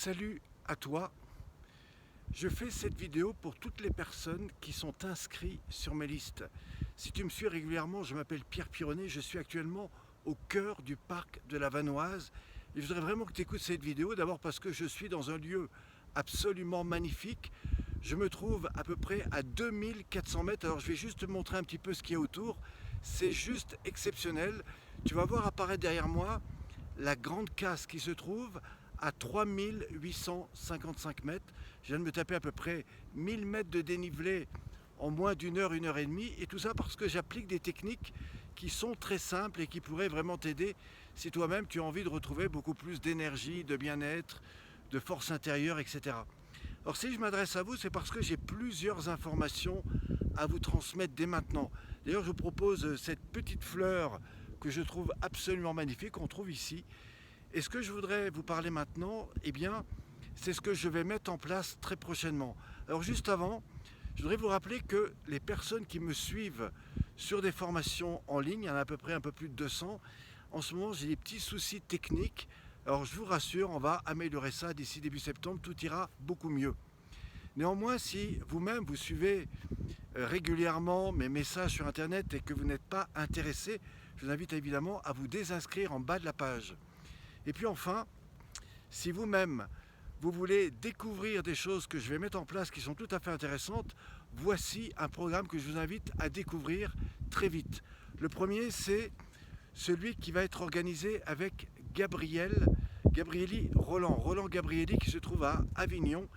Salut à toi. Je fais cette vidéo pour toutes les personnes qui sont inscrites sur mes listes. Si tu me suis régulièrement, je m'appelle Pierre Pironnet, je suis actuellement au cœur du parc de la Vanoise. Et je voudrais vraiment que tu écoutes cette vidéo, d'abord parce que je suis dans un lieu absolument magnifique. Je me trouve à peu près à 2400 mètres, alors je vais juste te montrer un petit peu ce qu'il y a autour. C'est juste exceptionnel. Tu vas voir apparaître derrière moi la grande casse qui se trouve à 3855 mètres. Je viens de me taper à peu près 1000 mètres de dénivelé en moins d'une heure et demie. Et tout ça parce que j'applique des techniques qui sont très simples et qui pourraient vraiment t'aider si toi-même tu as envie de retrouver beaucoup plus d'énergie, de bien-être, de force intérieure, etc. Alors si je m'adresse à vous, c'est parce que j'ai plusieurs informations à vous transmettre dès maintenant. D'ailleurs, je vous propose cette petite fleur que je trouve absolument magnifique, qu'on trouve ici. Et ce que je voudrais vous parler maintenant, eh bien, c'est ce que je vais mettre en place très prochainement. Alors juste avant, je voudrais vous rappeler que les personnes qui me suivent sur des formations en ligne, il y en a à peu près un peu plus de 200, en ce moment j'ai des petits soucis techniques. Alors je vous rassure, on va améliorer ça d'ici début septembre, tout ira beaucoup mieux. Néanmoins, si vous-même vous suivez régulièrement mes messages sur Internet et que vous n'êtes pas intéressé, je vous invite évidemment à vous désinscrire en bas de la page. Et puis enfin, si vous-même vous voulez découvrir des choses que je vais mettre en place qui sont tout à fait intéressantes, voici un programme que je vous invite à découvrir très vite. Le premier, c'est celui qui va être organisé avec Gabrieli Roland Gabrieli, qui se trouve à Avignon.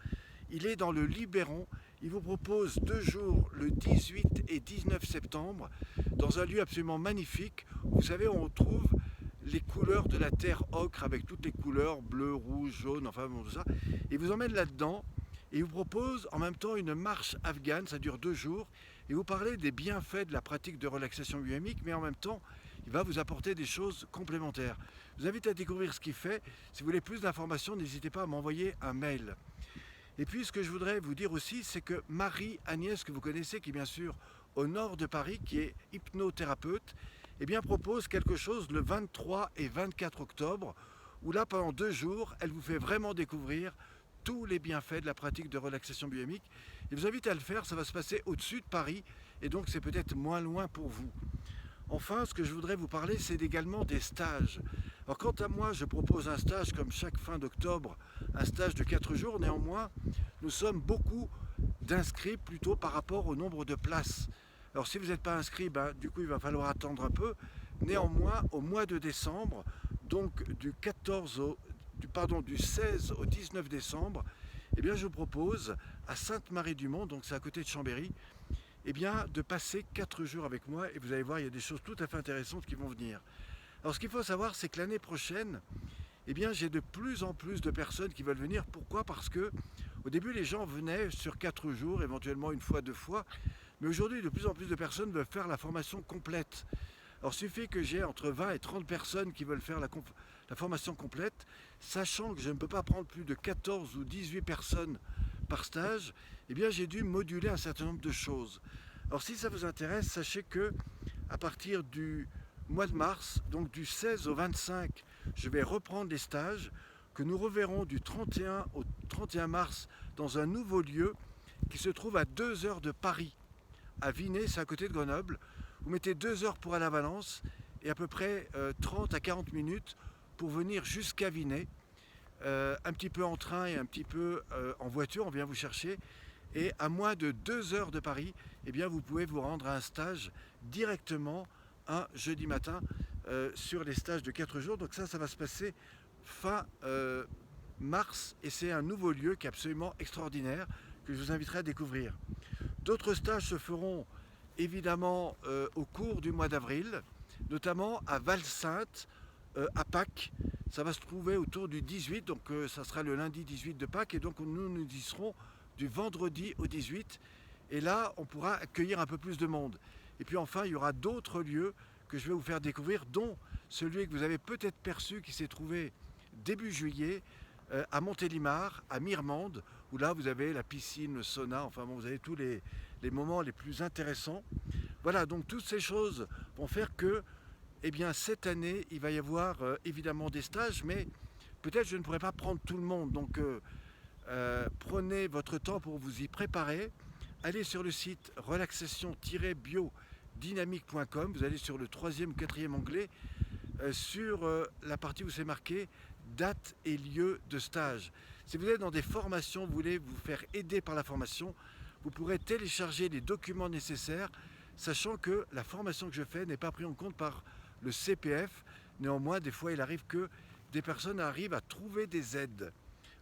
Il est dans le Luberon. Il vous propose 2 jours, le 18 et 19 septembre, dans un lieu absolument magnifique. Vous savez, on trouve les couleurs de la terre ocre avec toutes les couleurs, bleu, rouge, jaune, enfin bon, tout ça. Il vous emmène là-dedans et il vous propose en même temps une marche afghane, ça dure 2 jours, et vous parlez des bienfaits de la pratique de relaxation biomique, mais en même temps, il va vous apporter des choses complémentaires. Je vous invite à découvrir ce qu'il fait. Si vous voulez plus d'informations, n'hésitez pas à m'envoyer un mail. Et puis ce que je voudrais vous dire aussi, c'est que Marie-Agnès, que vous connaissez, qui est bien sûr au nord de Paris, qui est hypnothérapeute, eh bien, propose quelque chose le 23 et 24 octobre, où là, pendant 2 jours, elle vous fait vraiment découvrir tous les bienfaits de la pratique de relaxation biomique. Et je vous invite à le faire, ça va se passer au-dessus de Paris, et donc c'est peut-être moins loin pour vous. Enfin, ce que je voudrais vous parler, c'est également des stages. Alors quant à moi, je propose un stage comme chaque fin d'octobre, un stage de 4 jours. Néanmoins, nous sommes beaucoup d'inscrits plutôt par rapport au nombre de places. Alors si vous n'êtes pas inscrit, du coup il va falloir attendre un peu. Néanmoins, au mois de décembre, donc du 16 au 19 décembre, eh bien, je vous propose à Sainte-Marie-du-Mont, donc c'est à côté de Chambéry, eh bien, de passer 4 jours avec moi, et vous allez voir, il y a des choses tout à fait intéressantes qui vont venir. Alors ce qu'il faut savoir, c'est que l'année prochaine, eh bien, j'ai de plus en plus de personnes qui veulent venir. Pourquoi? Parce que au début, les gens venaient sur 4 jours, éventuellement une fois, 2 fois. Mais aujourd'hui, de plus en plus de personnes veulent faire la formation complète. Alors, il suffit que j'ai entre 20 et 30 personnes qui veulent faire la formation complète, sachant que je ne peux pas prendre plus de 14 ou 18 personnes par stage. Eh bien, j'ai dû moduler un certain nombre de choses. Alors, si ça vous intéresse, sachez que à partir du mois de mars, donc du 16 au 25, je vais reprendre les stages que nous reverrons du 31 au 31 mars dans un nouveau lieu qui se trouve à 2 heures de Paris, à Vinay, c'est à côté de Grenoble. Vous mettez 2 heures pour aller à Valence et à peu près 30 à 40 minutes pour venir jusqu'à Vinay. Un petit peu en train et un petit peu en voiture, on vient vous chercher. Et à moins de 2 heures de Paris, eh bien, vous pouvez vous rendre à un stage directement un jeudi matin sur les stages de 4 jours. Donc ça va se passer fin mars et c'est un nouveau lieu qui est absolument extraordinaire que je vous inviterai à découvrir. D'autres stages se feront évidemment au cours du mois d'avril, notamment à Val-Sainte, à Pâques. Ça va se trouver autour du 18, donc ça sera le lundi 18 de Pâques, et donc nous y serons du vendredi au 18, et là on pourra accueillir un peu plus de monde. Et puis enfin, il y aura d'autres lieux que je vais vous faire découvrir, dont celui que vous avez peut-être perçu qui s'est trouvé début juillet à Montélimar, à Mirmande, où là vous avez la piscine, le sauna, enfin bon, vous avez tous les moments les plus intéressants. Voilà, donc toutes ces choses vont faire que, eh bien, cette année, il va y avoir évidemment des stages, mais peut-être je ne pourrais pas prendre tout le monde. Donc prenez votre temps pour vous y préparer. Allez sur le site relaxation-biodynamique.com. Vous allez sur le 3e ou 4e onglet, sur la partie où c'est marqué date et lieu de stage. Si vous êtes dans des formations, vous voulez vous faire aider par la formation, vous pourrez télécharger les documents nécessaires, sachant que la formation que je fais n'est pas prise en compte par le CPF. Néanmoins, des fois, il arrive que des personnes arrivent à trouver des aides.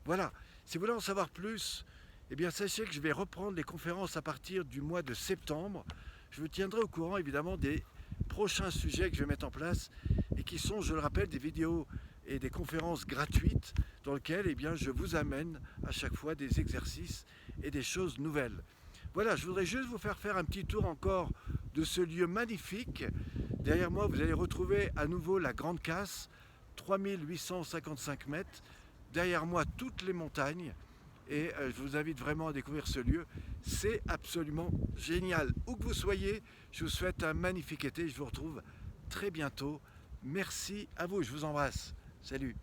Voilà. Si vous voulez en savoir plus, eh bien, sachez que je vais reprendre les conférences à partir du mois de septembre. Je vous tiendrai au courant, évidemment, des prochains sujets que je vais mettre en place et qui sont, je le rappelle, des vidéos et des conférences gratuites dans lesquelles eh bien, je vous amène à chaque fois des exercices et des choses nouvelles. Voilà, je voudrais juste vous faire un petit tour encore de ce lieu magnifique. Derrière moi, vous allez retrouver à nouveau la Grande Casse, 3855 mètres. Derrière moi, toutes les montagnes. Et je vous invite vraiment à découvrir ce lieu. C'est absolument génial. Où que vous soyez, je vous souhaite un magnifique été. Je vous retrouve très bientôt. Merci à vous. Je vous embrasse. Salut.